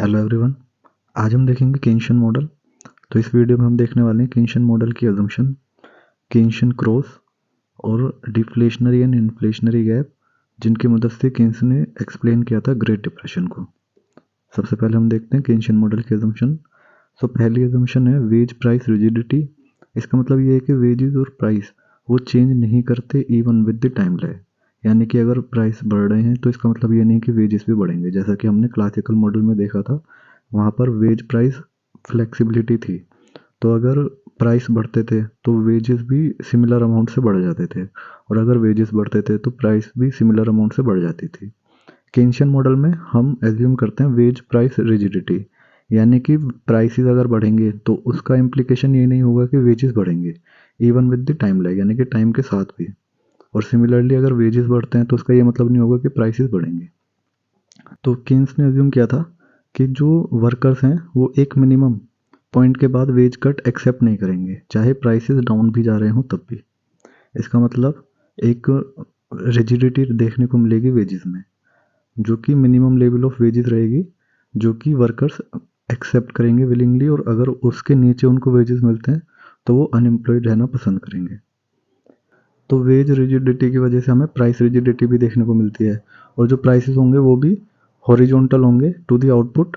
Hello everyone. आज हम देखेंगे केन्शियन मॉडल। तो इस वीडियो में हम देखने वाले हैं केन्शियन मॉडल की अजम्पशन, केन्शियन क्रॉस और डिफ्लेशनरी एंड इन्फ्लेशनरी गैप, जिनकी मदद से केन्स ने एक्सप्लेन किया था ग्रेट डिप्रेशन को। सबसे पहले हम देखते हैं केन्शियन मॉडल की अजम्पशन। तो पहली अजम्पशन है वेज प्राइस रिजिडिटी। इसका मतलब ये है कि वेजेस और प्राइस वो चेंज नहीं करते even with the time lag. यानी कि अगर प्राइस बढ़ रहे हैं तो इसका मतलब ये नहीं कि वेजेस भी बढ़ेंगे। जैसा कि हमने क्लासिकल मॉडल में देखा था, वहाँ पर वेज प्राइस फ्लेक्सिबिलिटी थी। तो अगर प्राइस बढ़ते थे तो वेजेस भी सिमिलर अमाउंट से बढ़ जाते थे, और अगर वेजेस बढ़ते थे तो प्राइस भी सिमिलर अमाउंट से बढ़ जाती थी। केन्शियन मॉडल में हम एज्यूम करते हैं वेज प्राइस रिजिडिटी, यानी कि प्राइसेस अगर बढ़ेंगे तो उसका इम्प्लीकेशन ये नहीं होगा कि वेजेस बढ़ेंगे even with the time lag, यानी कि टाइम के साथ भी। और सिमिलरली अगर वेजेस बढ़ते हैं तो उसका ये मतलब नहीं होगा कि प्राइसेस बढ़ेंगे। तो केन्स ने एज्यूम किया था कि जो वर्कर्स हैं वो एक मिनिमम पॉइंट के बाद वेज कट एक्सेप्ट नहीं करेंगे, चाहे प्राइसेस डाउन भी जा रहे हों तब भी। इसका मतलब एक रिजिडिटी देखने को मिलेगी वेजेस में, जो कि मिनिमम लेवल ऑफ वेजेस रहेगी, जो कि वर्कर्स एक्सेप्ट करेंगे विलिंगली, और अगर उसके नीचे उनको वेजेस मिलते हैं तो वो अनएम्प्लॉयड रहना पसंद करेंगे। तो वेज रिजिडिटी की वजह से हमें प्राइस रिजिडिटी भी देखने को मिलती है, और जो प्राइसेस होंगे वो भी हॉरिजॉन्टल होंगे to the output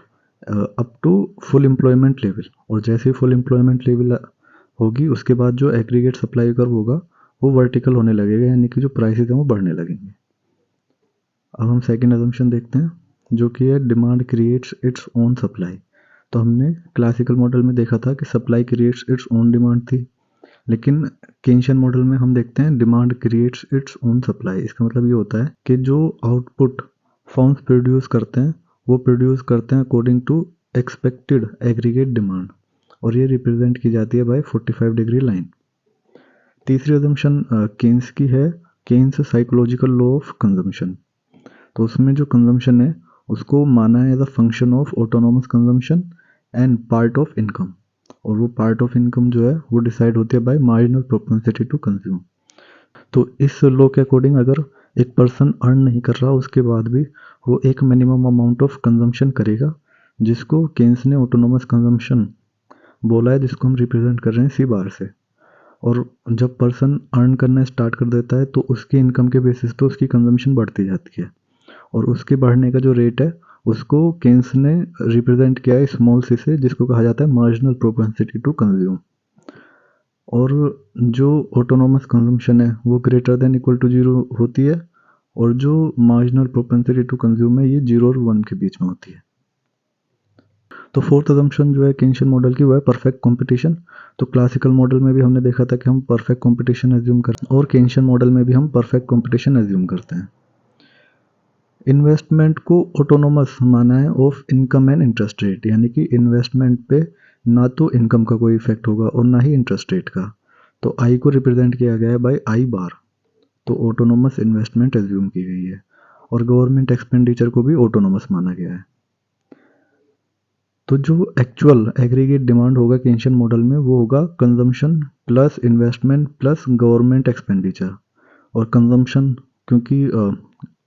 up to full employment level. और जैसे ही फुल एम्प्लॉयमेंट लेवल होगी उसके बाद जो एग्रीगेट सप्लाई कर्व होगा वो वर्टिकल होने लगेगा, यानी कि जो प्राइसेस हैं वो बढ़ने लगेंगे। अब हम सेकंड अजम्पशन देखते हैं, जो कि है demand creates its own supply. तो हमने क्लासिकल मॉडल में देखा था कि supply creates its own demand थी, लेकिन केन्शियन मॉडल में हम देखते हैं demand creates its own supply. इसका मतलब ये होता है कि जो आउटपुट फर्म्स प्रोड्यूस करते हैं वो प्रोड्यूस करते हैं according to expected aggregate demand, और ये रिप्रेजेंट की जाती है बाय 45 डिग्री लाइन। तीसरी अजम्पशन केन्स की है, Keynes psychological law of consumption. तो उसमें जो कंजम्पशन है उसको माना है as a function of autonomous consumption and part of income, और वो पार्ट ऑफ इनकम जो है वो डिसाइड होती है by marginal propensity to consume. तो इस लॉ के अकॉर्डिंग अगर एक पर्सन अर्न नहीं कर रहा उसके बाद भी वो एक मिनिमम अमाउंट ऑफ कंजम्पशन करेगा, जिसको केन्स ने ऑटोनोमस कंजम्पशन बोला है, जिसको हम रिप्रेजेंट कर रहे हैं सी बार से। और जब पर्सन अर्न करना स्टार्ट कर देता है तो उसकी इनकम के बेसिस पे उसकी कंजम्पशन बढ़ती जाती है, और उसके बढ़ने का जो रेट है उसको केन्स ने रिप्रेजेंट किया है स्मॉल सी से, जिसको कहा जाता है मार्जिनल प्रोपेंसिटी टू कंज्यूम। और जो ऑटोनोमस कंजम्पशन है वो greater than equal to zero होती है, और जो मार्जिनल प्रोपेंसिटी टू कंज्यूम है ये 0 और 1 के बीच में होती है। तो फोर्थ अजम्पशन जो है केन्शियन मॉडल की वो है परफेक्ट कंपटीशन। तो क्लासिकल मॉडल में भी हमने देखा था कि हम परफेक्ट कंपटीशन एज्यूम करते हैं, और केन्शियन मॉडल में भी हम परफेक्ट कंपटीशन एज्यूम करते हैं। इन्वेस्टमेंट को ऑटोनोमस माना है of income and interest rate, यानी कि इन्वेस्टमेंट पे ना तो इनकम का कोई इफेक्ट होगा और ना ही इंटरेस्ट रेट का। तो आई को रिप्रेजेंट किया गया है बाय आई बार। तो ऑटोनोमस इन्वेस्टमेंट एज्यूम की गई है, और गवर्नमेंट एक्सपेंडिचर को भी ऑटोनोमस माना गया है। तो जो एक्चुअल एग्रीगेट डिमांड होगा केन्शियन मॉडल में वो होगा consumption plus investment plus government expenditure. और कंजम्पशन, क्योंकि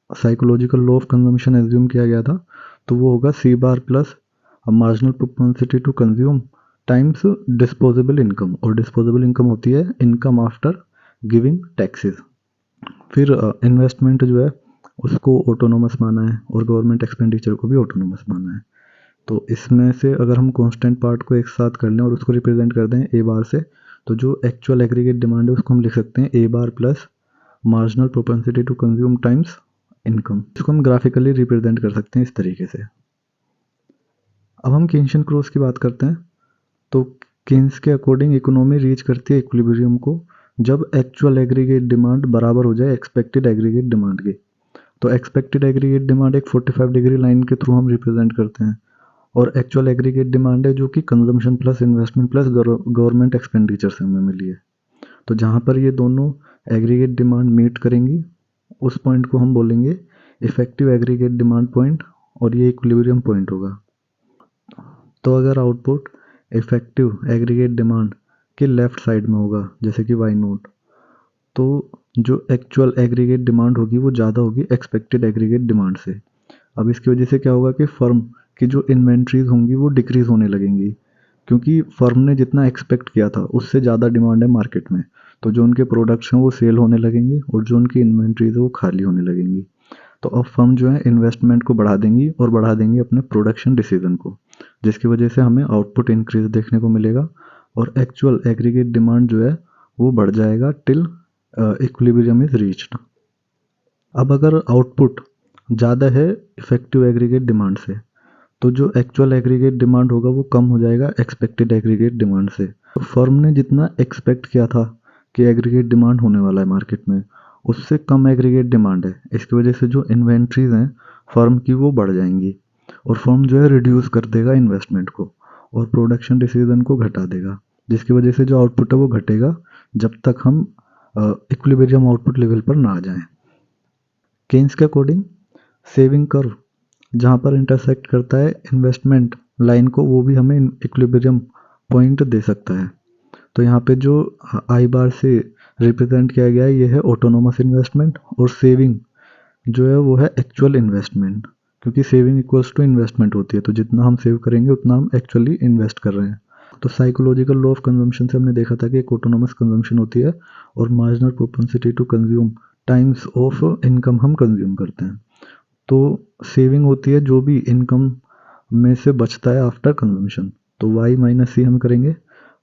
psychological law of consumption assume किया गया था, तो वो होगा C bar plus marginal propensity to consume times disposable income, और डिस्पोजेबल इनकम होती है इनकम आफ्टर गिविंग टैक्सेस। फिर इन्वेस्टमेंट जो है उसको ऑटोनोमस माना है, और गवर्नमेंट एक्सपेंडिचर को भी ऑटोनोमस माना है। तो इसमें से अगर हम कांस्टेंट पार्ट को एक साथ कर लें और उसको रिप्रेजेंट कर दें ए बार से, तो जो एक्चुअल एग्रीगेट डिमांड है उसको हम लिख सकते हैं A bar plus marginal propensity to consume times income. इसको हम ग्राफिकली रिप्रेजेंट कर सकते हैं इस तरीके से। अब हम केन्शियन क्रॉस की बात करते हैं। तो केन्स के अकॉर्डिंग इकोनॉमी रीच करती है इक्विलिब्रियम को जब एक्चुअल एग्रीगेट डिमांड बराबर हो जाए एक्सपेक्टेड एग्रीगेट डिमांड के। तो एक्सपेक्टेड एग्रीगेट डिमांड एक 45 डिग्री लाइन के थ्रू हम रिप्रेजेंट करते हैं, और एक्चुअल एग्रीगेट डिमांड है जो कि consumption plus investment plus government expenditure से हमें मिली है। तो जहाँ पर ये दोनों एग्रीगेट डिमांड मीट करेंगी उस पॉइंट को हम बोलेंगे इफेक्टिव एग्रीगेट डिमांड पॉइंट, और ये इक्विलिब्रियम पॉइंट होगा। तो अगर आउटपुट इफेक्टिव एग्रीगेट डिमांड के लेफ्ट साइड में होगा जैसे कि वाई नोट, तो जो एक्चुअल एग्रीगेट डिमांड होगी वो ज़्यादा होगी एक्सपेक्टेड एग्रीगेट डिमांड से। अब इसकी वजह से क्या होगा कि फर्म कि जो इन्वेंट्रीज होंगी वो डिक्रीज़ होने लगेंगी, क्योंकि फर्म ने जितना एक्सपेक्ट किया था उससे ज़्यादा डिमांड है मार्केट में। तो जो उनके प्रोडक्ट्स हैं वो सेल होने लगेंगे और जो उनकी इन्वेंट्रीज है वो खाली होने लगेंगी। तो अब फर्म जो है इन्वेस्टमेंट को बढ़ा देंगी और बढ़ा देंगी अपने प्रोडक्शन डिसीजन को, जिसकी वजह से हमें आउटपुट इंक्रीज देखने को मिलेगा और एक्चुअल एग्रीगेट डिमांड जो है वो बढ़ जाएगा टिल इक्विलिब्रियम इज रीच्ड। अब अगर आउटपुट ज़्यादा है इफेक्टिव एग्रीगेट डिमांड से, तो जो एक्चुअल एग्रीगेट डिमांड होगा वो कम हो जाएगा एक्सपेक्टेड एग्रीगेट डिमांड से। तो फर्म ने जितना एक्सपेक्ट किया था कि एग्रीगेट डिमांड होने वाला है मार्केट में, उससे कम एग्रीगेट डिमांड है। इसकी वजह से जो इन्वेंट्रीज हैं फर्म की वो बढ़ जाएंगी और फर्म जो है रिड्यूस कर देगा इन्वेस्टमेंट को और प्रोडक्शन डिसीजन को घटा देगा, जिसकी वजह से जो आउटपुट है वो घटेगा जब तक हम इक्विलिब्रियम आउटपुट लेवल पर ना आ जाएं। केन्स के अकॉर्डिंग सेविंग कर्व जहाँ पर इंटरसेक्ट करता है इन्वेस्टमेंट लाइन को, वो भी हमें इक्विलिब्रियम पॉइंट दे सकता है। तो यहाँ पे जो आई बार से रिप्रेजेंट किया गया है ये है ऑटोनोमस इन्वेस्टमेंट और सेविंग जो है वो है एक्चुअल इन्वेस्टमेंट, क्योंकि सेविंग इक्वल्स टू इन्वेस्टमेंट होती है। तो जितना हम सेव करेंगे उतना हम एक्चुअली इन्वेस्ट कर रहे हैं। तो साइकोलॉजिकल लॉ ऑफ कंजम्पशन से हमने देखा था कि एक ऑटोनोमस कंजम्पशन होती है और marginal propensity to consume times of income हम कंज्यूम करते हैं। तो सेविंग होती है जो भी इनकम में से बचता है आफ्टर कंजम्पशन। तो y माइनस सी हम करेंगे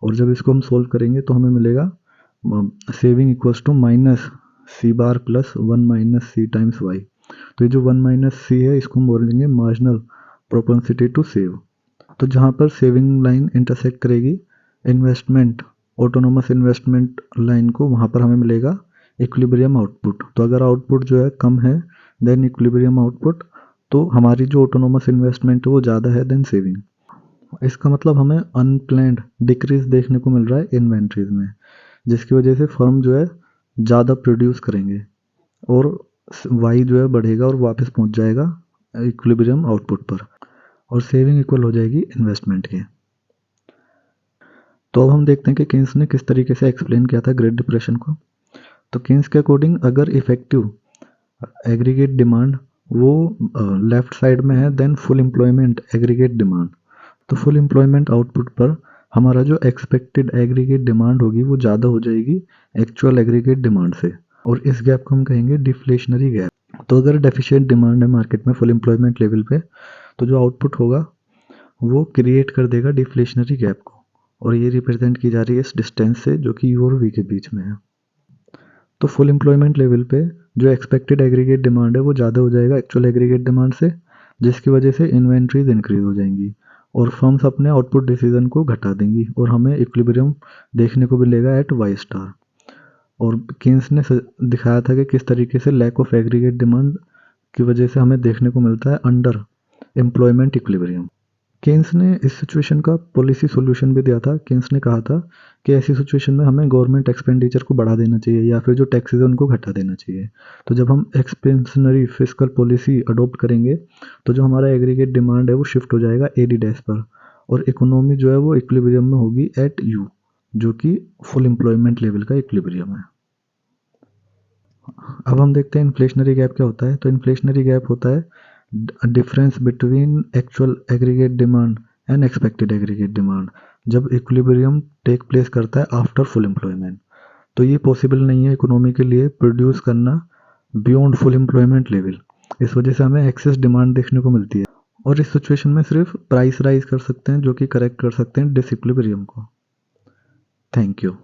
और जब इसको हम सोल्व करेंगे तो हमें मिलेगा saving equals to minus C bar plus 1 minus C times Y. तो ये जो 1 माइनस सी है इसको हम बोलेंगे मार्जिनल प्रोपेंसिटी टू सेव। तो जहाँ पर सेविंग लाइन इंटरसेक्ट करेगी इन्वेस्टमेंट ऑटोनोमस इन्वेस्टमेंट लाइन को, वहाँ पर हमें मिलेगा इक्विलिब्रियम आउटपुट। तो अगर आउटपुट जो है कम है देन इक्विलिब्रियम आउटपुट, तो हमारी जो ऑटोनोमस इन्वेस्टमेंट है वो ज़्यादा है देन सेविंग। इसका मतलब हमें अनप्लैंड डिक्रीज देखने को मिल रहा है इन्वेंट्रीज में, जिसकी वजह से फर्म जो है ज़्यादा प्रोड्यूस करेंगे और वाई जो है बढ़ेगा और वापस पहुंच जाएगा इक्विलिब्रियम आउटपुट पर और सेविंग इक्वल हो जाएगी इन्वेस्टमेंट के। तो अब हम देखते हैं कि केन्स ने किस तरीके से एक्सप्लेन किया था ग्रेट डिप्रेशन को। तो केन्स के अकॉर्डिंग अगर इफेक्टिव एग्रीगेट डिमांड वो लेफ्ट साइड में है then full employment aggregate demand. तो फुल एम्प्लॉयमेंट आउटपुट पर हमारा जो एक्सपेक्टेड एग्रीगेट डिमांड होगी वो ज़्यादा हो जाएगी एक्चुअल एग्रीगेट डिमांड से और इस गैप को हम कहेंगे डिफ्लेशनरी गैप। तो अगर डेफिशिएंट डिमांड है मार्केट में फुल एम्प्लॉयमेंट लेवल पे, तो जो आउटपुट होगा वो क्रिएट कर देगा डिफ्लेशनरी गैप को और ये रिप्रेजेंट की जा रही है इस डिस्टेंस से जो कि यू और वी के बीच में है। तो फुल एम्प्लॉयमेंट लेवल पे जो एक्सपेक्टेड एग्रीगेट डिमांड है वो ज़्यादा हो जाएगा एक्चुअल एग्रीगेट डिमांड से, जिसकी वजह से इन्वेंट्रीज इंक्रीज हो जाएंगी और फर्म्स अपने आउटपुट डिसीजन को घटा देंगी और हमें इक्विलिब्रियम देखने को मिलेगा एट वाई स्टार। और केन्स ने दिखाया था कि किस तरीके से लैक ऑफ एग्रीगेट डिमांड की वजह से हमें देखने को मिलता है अंडर एम्प्लॉयमेंट इक्विलिब्रियम। केन्स ने इस सिचुएशन का पॉलिसी सॉल्यूशन भी दिया था। केन्स ने कहा था कि ऐसी सिचुएशन में हमें गवर्नमेंट एक्सपेंडिचर को बढ़ा देना चाहिए या फिर जो टैक्सेस है उनको घटा देना चाहिए। तो जब हम एक्सपेंशनरी फिस्कल पॉलिसी अडॉप्ट करेंगे तो जो हमारा एग्रीगेट डिमांड है वो शिफ्ट हो जाएगा एडी डैश पर और इकोनॉमी जो है वो इक्विलिब्रियम में होगी एट यू, जो कि फुल एम्प्लॉयमेंट लेवल का इक्विलिब्रियम है। अब हम देखते हैं इन्फ्लेशनरी गैप क्या होता है। तो इन्फ्लेशनरी गैप होता है difference between actual aggregate demand and expected aggregate demand, जब इक्विलिब्रियम टेक प्लेस करता है आफ्टर फुल एम्प्लॉयमेंट। तो ये पॉसिबल नहीं है इकोनॉमी के लिए प्रोड्यूस करना बियॉन्ड फुल एम्प्लॉयमेंट लेवल, इस वजह से हमें एक्सेस डिमांड देखने को मिलती है और इस सिचुएशन में सिर्फ प्राइस राइज कर सकते हैं जो कि करेक्ट कर सकते हैं डिसइक्विलिब्रियम को। Thank you.